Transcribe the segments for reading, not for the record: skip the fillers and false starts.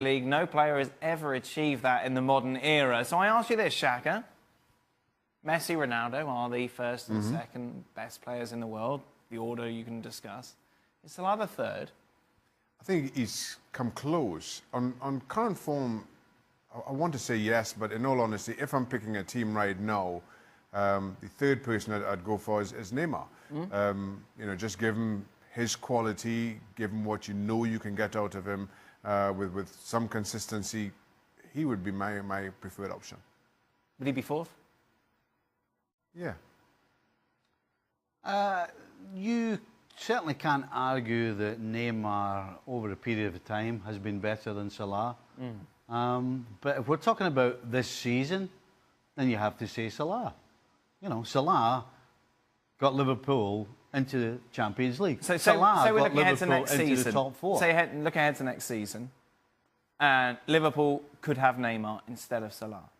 League. No player has ever achieved that in the modern era. So I ask you this, Saga. Messi, Ronaldo are the first and second best players in the world. The order you can discuss. Is Salah the third? I think he's come close. On current form, I want to say yes, but in all honesty, if I'm picking a team right now, the third person I'd go for is Neymar. You know, just give him his quality, give him what you know you can get out of him with some consistency. He would be my preferred option. Would he be fourth? Yeah. You certainly can't argue that Neymar, over a period of time, has been better than Salah. But if we're talking about this season, then you have to say Salah. You know, Salah got Liverpool into the Champions League. So Salah we're got looking ahead to Liverpool next into season. the top four. Look ahead to next season. And Liverpool could have Neymar instead of Salah.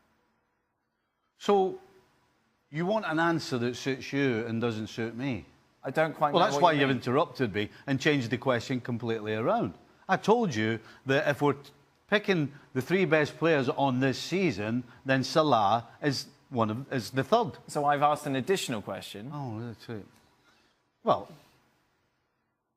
So you want an answer that suits you and doesn't suit me. I don't quite know. Well, that's what why you you've mean. interrupted me and changed the question completely around. I told you that if we're picking the three best players on this season, then Salah is the third. So I've asked an additional question. Oh, that's it. Well,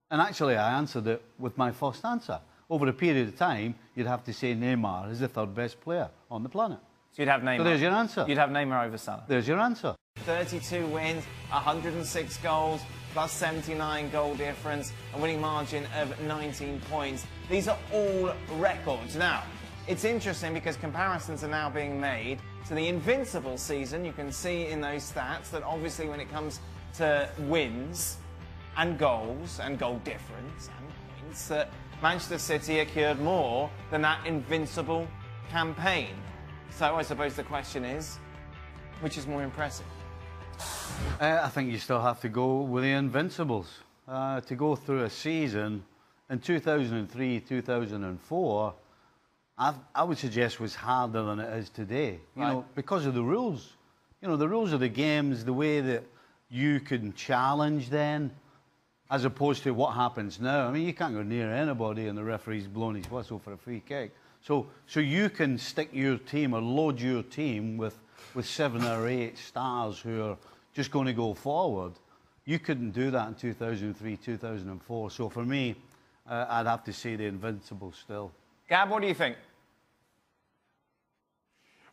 and actually I answered it with my first answer. Over a period of time, you'd have to say Neymar is the third best player on the planet. So you'd have Neymar. So there's your answer. You'd have Neymar over Salah. There's your answer. 32 wins, 106 goals, plus 79 goal difference, a winning margin of 19 points. These are all records. Now, it's interesting because comparisons are now being made to the Invincible season. You can see in those stats that obviously when it comes to wins and goals and goal difference and points, that Manchester City accrued more than that Invincible campaign. So I suppose the question is, which is more impressive? I think you still have to go with the Invincibles. To go through a season in 2003, 2004, I would suggest was harder than it is today. You know, because of the rules. You know, the rules of the games, the way that you can challenge then, as opposed to what happens now. I mean, you can't go near anybody and the referee's blowing his whistle for a free kick. So you can stick your team or load your team with 7 or 8 stars who are just going to go forward. You couldn't do that in 2003, 2004. So for me, I'd have to say the Invincibles still. Gab, what do you think?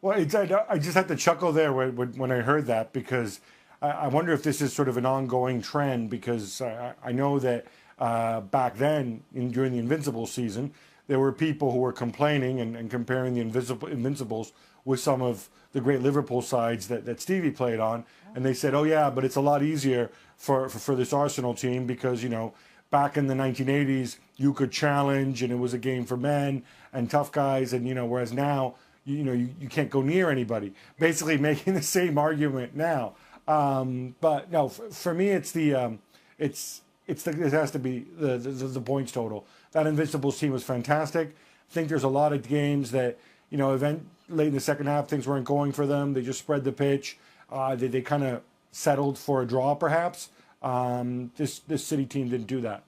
Well, I just had to chuckle there when I heard that, because I wonder if this is sort of an ongoing trend, because I know that back then, during the Invincibles season, there were people who were complaining and comparing the Invincibles with some of the great Liverpool sides that Stevie played on. And they said, oh, yeah, but it's a lot easier for this Arsenal team because, you know, back in the 1980s, you could challenge and it was a game for men and tough guys. And, you know, whereas now, you can't go near anybody. Basically making the same argument now. But no, for me, it has to be the points total. That Invincibles team was fantastic. I think there's a lot of games that, you know, late in the second half, things weren't going for them. They just spread the pitch. They kind of settled for a draw, perhaps. This City team didn't do that.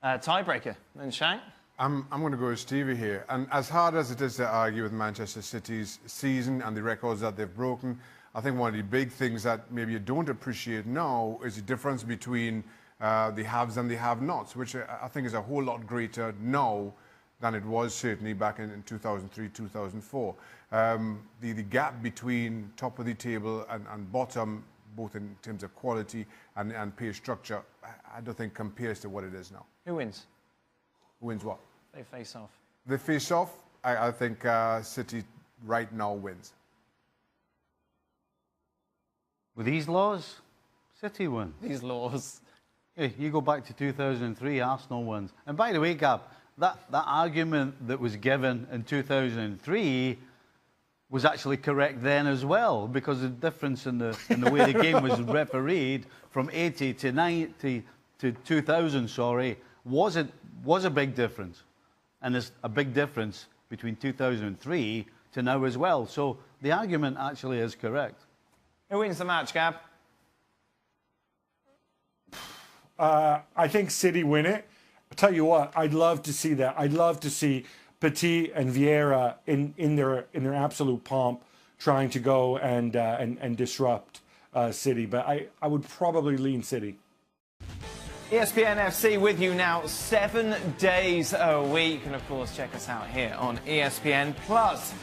Tiebreaker. And Shank? I'm going to go with Stevie here. And as hard as it is to argue with Manchester City's season and the records that they've broken, I think one of the big things that maybe you don't appreciate now is the difference between the haves and the have-nots, which I think is a whole lot greater now than it was certainly back in 2003, 2004. The gap between top of the table and bottom, both in terms of quality and pay structure, I don't think compares to what it is now. Who wins? Who wins what? They face off. They face off. I think City right now wins. With these laws, City win. These laws. Hey, you go back to 2003, Arsenal wins. And by the way, Gab, that argument that was given in 2003 was actually correct then as well, because the difference in the way the game was refereed from 80 to 90 to 2000, was a big difference. And there's a big difference between 2003 to now as well. So the argument actually is correct. Who wins the match, Gab? I think City win it. I'll tell you what, I'd love to see that. I'd love to see Petit and Vieira in their absolute pomp, trying to go and disrupt City. But I would probably lean City. ESPN FC with you now 7 days a week. And of course, check us out here on ESPN Plus.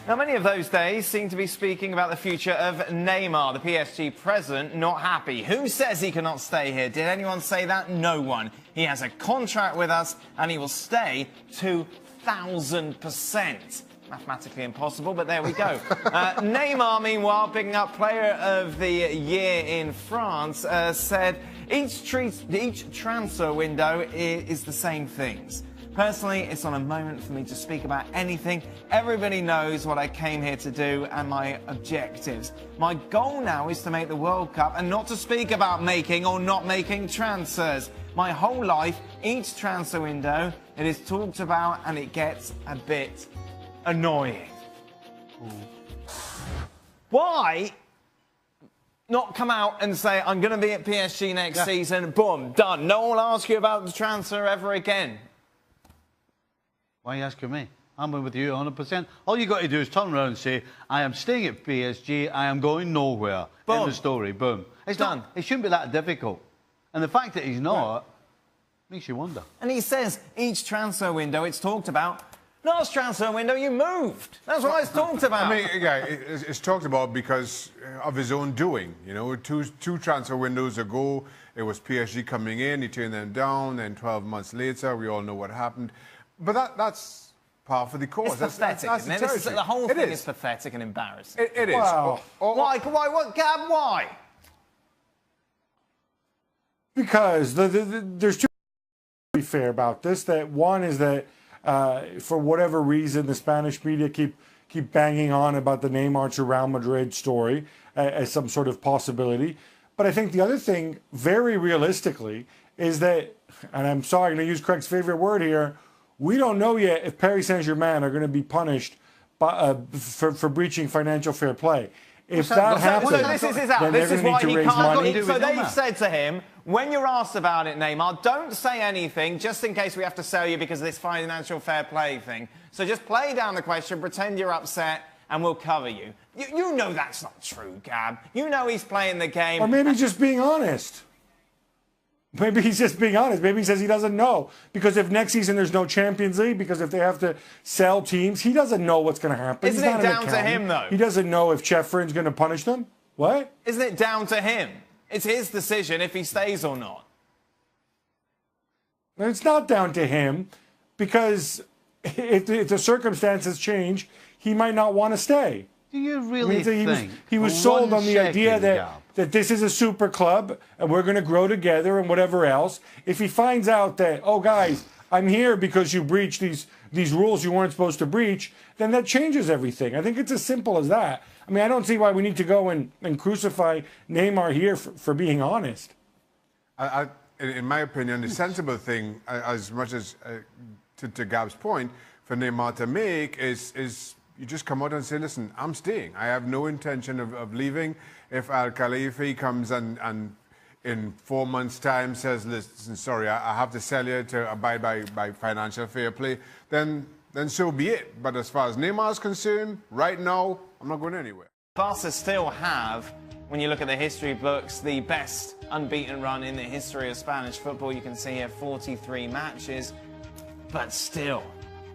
Now, many of those days seem to be speaking about the future of Neymar, the PSG president, not happy. Who says he cannot stay here? Did anyone say that? No one. He has a contract with us and he will stay 2,000%. Mathematically impossible, but there we go. Neymar, meanwhile, picking up Player of the Year in France, said each transfer window is the same things. Personally, it's not a moment for me to speak about anything. Everybody knows what I came here to do and my objectives. My goal now is to make the World Cup and not to speak about making or not making transfers. My whole life, each transfer window, it is talked about and it gets a bit annoying. Why not come out and say, I'm going to be at PSG next season, boom, done. No one will ask you about the transfer ever again. Why are you asking me? I'm with you 100%. All you got to do is turn around and say, I am staying at PSG, I am going nowhere. Boom. In the story, boom. It's Done. It shouldn't be that difficult. And the fact that he's not makes you wonder. And he says each transfer window it's talked about. Last transfer window, you moved. That's what it's talked about. I mean, yeah, it's talked about because of his own doing. You know, two transfer windows ago, it was PSG coming in, he turned them down, and 12 months later, we all know what happened. But that's par for the course. It's pathetic, that's isn't it? The whole thing is pathetic and embarrassing. It is. Wow. Why? What, Gab? Why? Because there's two to be fair about this. That one is that for whatever reason, the Spanish media keep banging on about the Neymar to Real Madrid story as some sort of possibility. But I think the other thing, very realistically, is that, and I'm sorry, I'm going to use Craig's favorite word here, we don't know yet if Paris Saint-Germain are going to be punished for breaching financial fair play. If that happens, so this is out. then This they're is going why to need he to raise money. can't. So they've said to him, when you're asked about it, Neymar, don't say anything, just in case we have to sell you because of this financial fair play thing. So just play down the question, pretend you're upset, and we'll cover you. You know that's not true, Gab. You know he's playing the game. Or maybe just being honest. Maybe he's just being honest. Maybe he says he doesn't know. Because if next season there's no Champions League, because if they have to sell teams, he doesn't know what's going to happen. Isn't it down to him, though? He doesn't know if Chefrin's going to punish them. What? Isn't it down to him? It's his decision if he stays or not. It's not down to him, because if the circumstances change, he might not want to stay. Do you really think he was sold on the idea that this is a super club and we're going to grow together and whatever else? If he finds out that, oh, guys, I'm here because you breached these rules you weren't supposed to breach, then that changes everything. I think it's as simple as that. I mean, I don't see why we need to go and crucify Neymar here for being honest. In my opinion, the sensible thing, as much as to Gab's point, for Neymar to make is you just come out and say, listen, I'm staying. I have no intention of leaving. If Al Khalifi comes and in 4 months' time says, listen, sorry, I have to sell you to abide by financial fair play, then so be it. But as far as Neymar is concerned, right now, I'm not going anywhere. Barca still have, when you look at the history books, the best unbeaten run in the history of Spanish football. You can see here 43 matches. But still,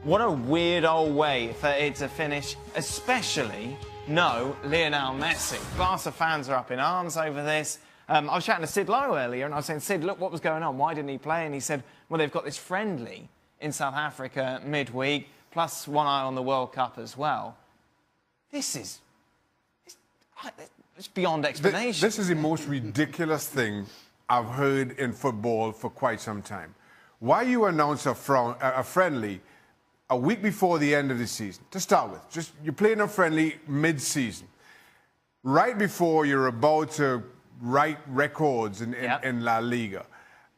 what a weird old way for it to finish, especially no Lionel Messi. Barca fans are up in arms over this. I was chatting to Sid Lowe earlier, and I was saying, Sid, look what was going on. Why didn't he play? And he said, well, they've got this friendly in South Africa midweek, plus one eye on the World Cup as well. It's beyond explanation. This is the most ridiculous thing I've heard in football for quite some time. Why you announce a friendly a week before the end of the season, to start with. Just you're playing a friendly mid-season, right before you're about to write records in La Liga.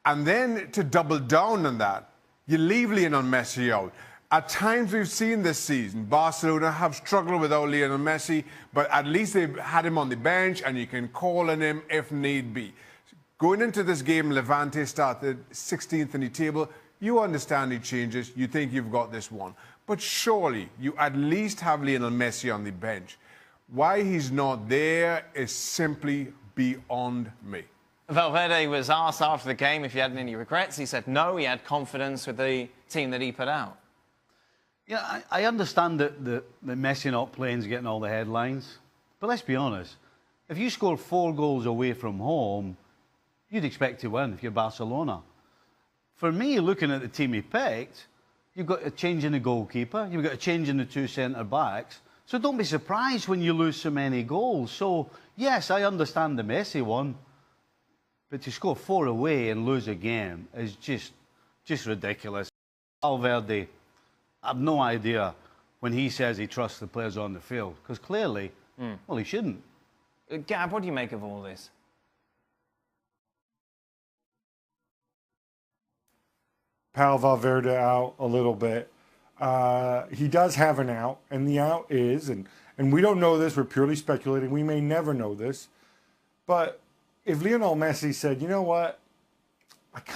And then to double down on that, you leave Lionel Messi out. At times we've seen this season, Barcelona have struggled without Lionel Messi, but at least they've had him on the bench and you can call on him if need be. Going into this game, Levante started 16th in the table. You understand the changes. You think you've got this one. But surely you at least have Lionel Messi on the bench. Why he's not there is simply beyond me. Valverde was asked after the game if he had any regrets. He said no, he had confidence with the team that he put out. Yeah, I understand that Messi not playing is getting all the headlines. But let's be honest. If you score 4 goals away from home, you'd expect to win if you're Barcelona. For me, looking at the team he picked, you've got a change in the goalkeeper, you've got a change in the 2 centre-backs. So don't be surprised when you lose so many goals. So, yes, I understand the Messi one. But to score 4 away and lose a game is just ridiculous. Valverde, I have no idea when he says he trusts the players on the field. Because clearly, well, he shouldn't. Gab, what do you make of all this? Pal Valverde out a little bit. He does have an out, and the out is, and we don't know this, we're purely speculating, we may never know this, but if Lionel Messi said, you know what,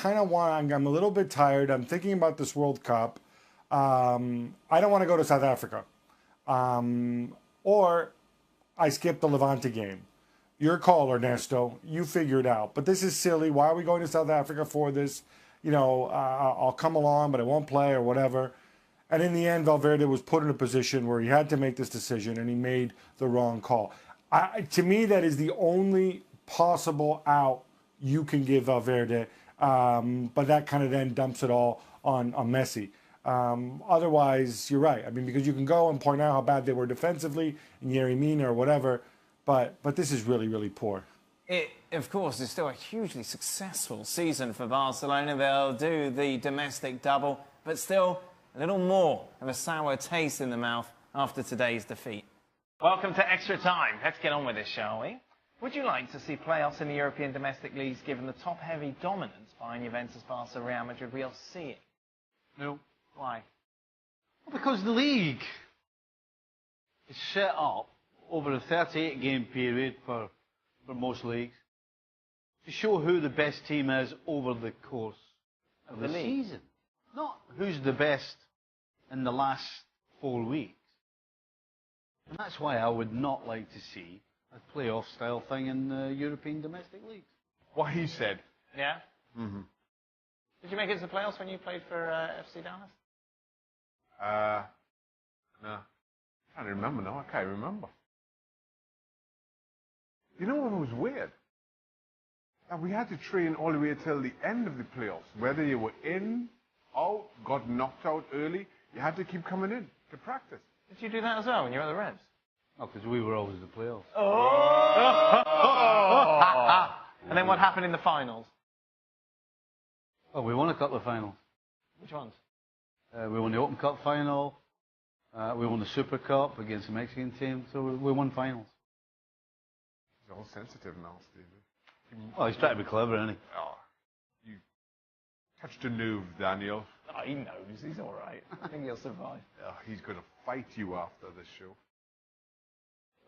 I'm a little bit tired, I'm thinking about this World Cup, I don't want to go to South Africa, or I skipped the Levante game. Your call, Ernesto, you figure it out, but this is silly, why are we going to South Africa for this? You know, I'll come along, but I won't play or whatever. And in the end, Valverde was put in a position where he had to make this decision, and he made the wrong call. To me, that is the only possible out you can give Valverde, but that kind of then dumps it all on Messi. Otherwise, you're right. I mean, because you can go and point out how bad they were defensively, in Yerry Mina or whatever, but this is really, really poor. It, of course, is still a hugely successful season for Barcelona. They'll do the domestic double, but still a little more of a sour taste in the mouth after today's defeat. Welcome to Extra Time. Let's get on with this, shall we? Would you like to see playoffs in the European domestic leagues given the top-heavy dominance by Juventus, Barca, Real Madrid? We'll see it. No. Why? Well, because the league is set up over a 38-game period for most leagues to show who the best team is over the course of the season. Not who's the best in the last 4 weeks. And that's why I would not like to see a playoff-style thing in the European domestic leagues. What he said. Yeah? Mm-hmm. Did you make it to the playoffs when you played for FC Dallas? No. I can't remember now. I can't remember. You know what was weird? That we had to train all the way till the end of the playoffs. Whether you were in, out, got knocked out early, you had to keep coming in to practice. Did you do that as well when you were at the Revs? No, because we were always the playoffs. And then what happened in the finals? Oh, we won a couple of finals. Which ones? We won the Open Cup final. We won the Super Cup against the Mexican team. So we won finals. He's all sensitive now, Stevie. Well, he's trying to be clever, isn't he? Oh, you touched a nerve, Daniel. Oh, he knows. He's all right. I think he'll survive. Oh, he's going to fight you after this show.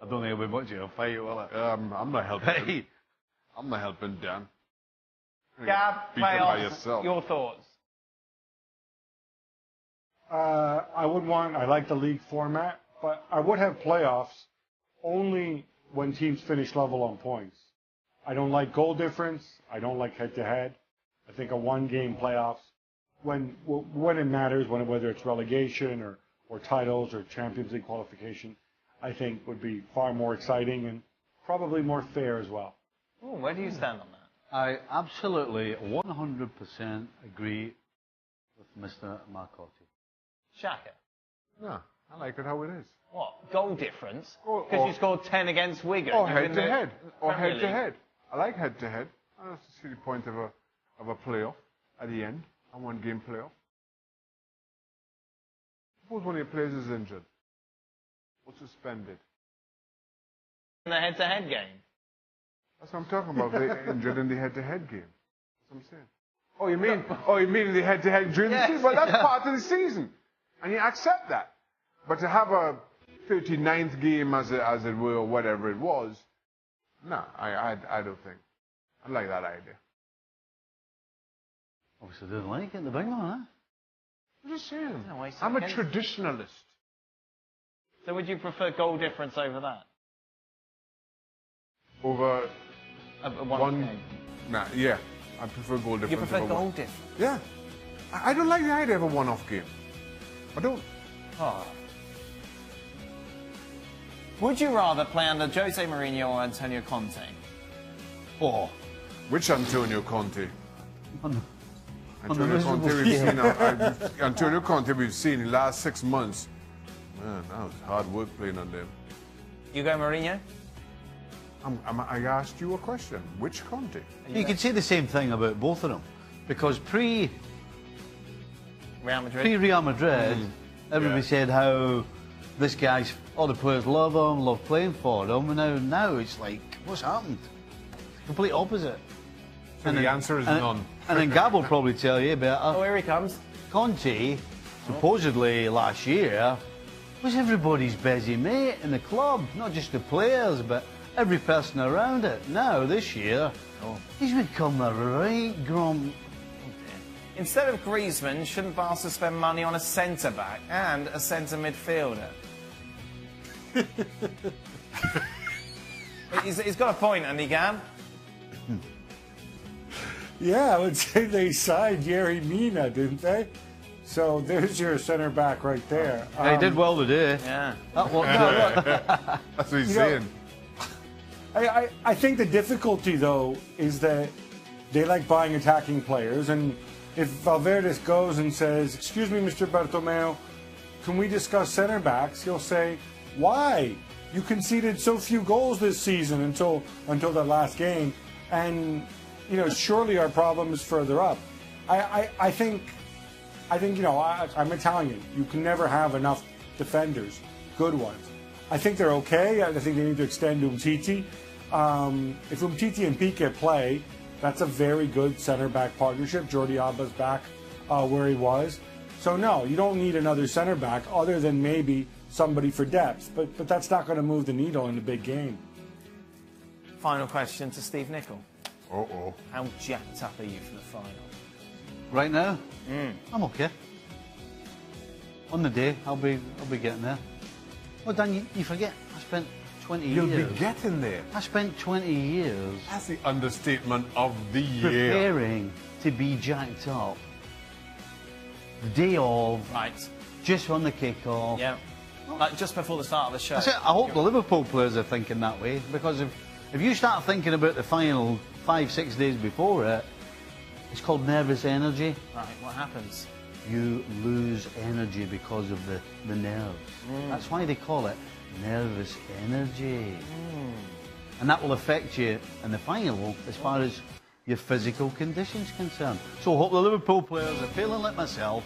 I don't think it'll be much of a fight, will it? I'm not helping him. I'm not helping Dan. Gab, playoffs, your thoughts? I like the league format, but I would have playoffs only when teams finish level on points. I don't like goal difference. I don't like head-to-head. I think a one-game playoffs, when it matters, whether it's relegation or titles or Champions League qualification, I think would be far more exciting and probably more fair as well. Ooh, where do you stand on that? I absolutely 100% agree with Mr. Marcotti. Shaka. No, I like it how it is. What? Goal difference? Because you scored 10 against Wigan. Or head-to-head. Or head-to-head. I like head-to-head. I don't see the point of a playoff at the end, a one-game playoff. Suppose one of your players is injured or suspended. In the head-to-head game? That's what I'm talking about. They're injured in the head-to-head game. That's what I'm saying. Oh, you mean the head-to-head during the season? Well, that's part of the season. And you accept that. But to have a 39th game, as it were, or whatever it was, no, I don't think. I like that idea. Obviously didn't like it, the big one, huh? What are you saying? No, I I'm a second. traditionalist. So would you prefer goal difference over that? Over One game. Nah, yeah. I prefer goal difference. You prefer over goal one. difference? Yeah. I don't like the idea of a one-off game. I don't. Oh. Would you rather play under Jose Mourinho or Antonio Conte? Oh, Which Antonio Conte? on the Antonio Conte, miserable we've scale. seen. Antonio Conte, we've seen in the last 6 months. Man, that was hard work playing on them. You go Mourinho? I asked you a question. Which Conte? You could say the same thing about both of them, because Real Madrid? pre-Real Madrid, everybody Yeah. said how this guy's, all the players love him, love playing for him, and now it's like, what's happened? Complete opposite. So the answer is none. And then Gab will probably tell you about Oh, here he comes. Conte, supposedly last year, was everybody's busy mate in the club, not just the players, but every person around it. Now, this year, he's become a right grump. Instead of Griezmann, shouldn't Barca spend money on a centre-back and a centre midfielder? he's got a point, Andy Gab. Yeah, I would say they signed Yerry Mina, didn't they? So there's your center back right there. He did well today. Yeah. That one, That's what he's You know, saying. I think the difficulty, though, is that they like buying attacking players. And if Valverde goes and says, "Excuse me, Mr. Bartomeu, can we discuss center backs?" He'll say, "Why? You conceded so few goals this season until the last game. And, you know, surely our problem is further up." I think, you know, I'm Italian. You can never have enough defenders, good ones. I think they're okay. I think they need to extend Umtiti. If Umtiti and Piqué play, that's a very good center-back partnership. Jordi Alba's back where he was. So, no, you don't need another center-back other than maybe somebody for depth. But that's not going to move the needle in a big game. Final question to Steve Nicol. Uh-oh. How jacked up are you for the final? right now, I'm okay. On the day, I'll be getting there. Well, Dan, you forget, I spent 20 You'll years. be getting there. I spent 20 years That's the understatement of the year. preparing to be jacked up. The day of, Right. just on the kick-off. Yeah. Like just before the start of the show. That's it. I hope the Liverpool players are thinking that way, because if you start thinking about the final 5-6 days before it, it's called nervous energy. Right, what happens? You lose energy because of the nerves. That's why they call it nervous energy. And that will affect you in the final as far as your physical condition's concerned. So I hope the Liverpool players are feeling like myself,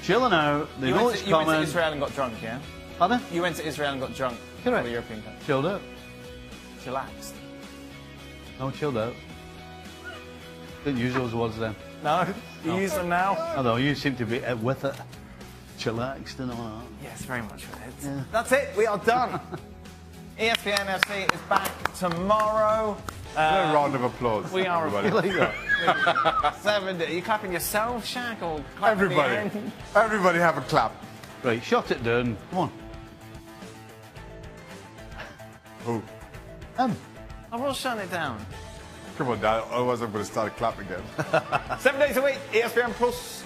chilling out, they know it's You went coming. to Israel and got drunk, yeah? Pardon? You went to Israel and got drunk Correct. for the European Cup. Chilled out. Chillaxed. No, chilled out. Didn't use those words then. No? You use them now? Although you seem to be with it. Chillaxed and all that. Yes, very much with it. Yeah. That's it, we are done. ESPN FC is back tomorrow. A round of applause. We are everybody. You like that? 7. Are you clapping yourself, Shaq, or clapping the Everybody. end? Everybody have a clap. Right, shut it down. Come on. Oh, I will shut it down. come on, Dad. Otherwise I'm going to start clapping again. 7 days a week, ESPN Plus.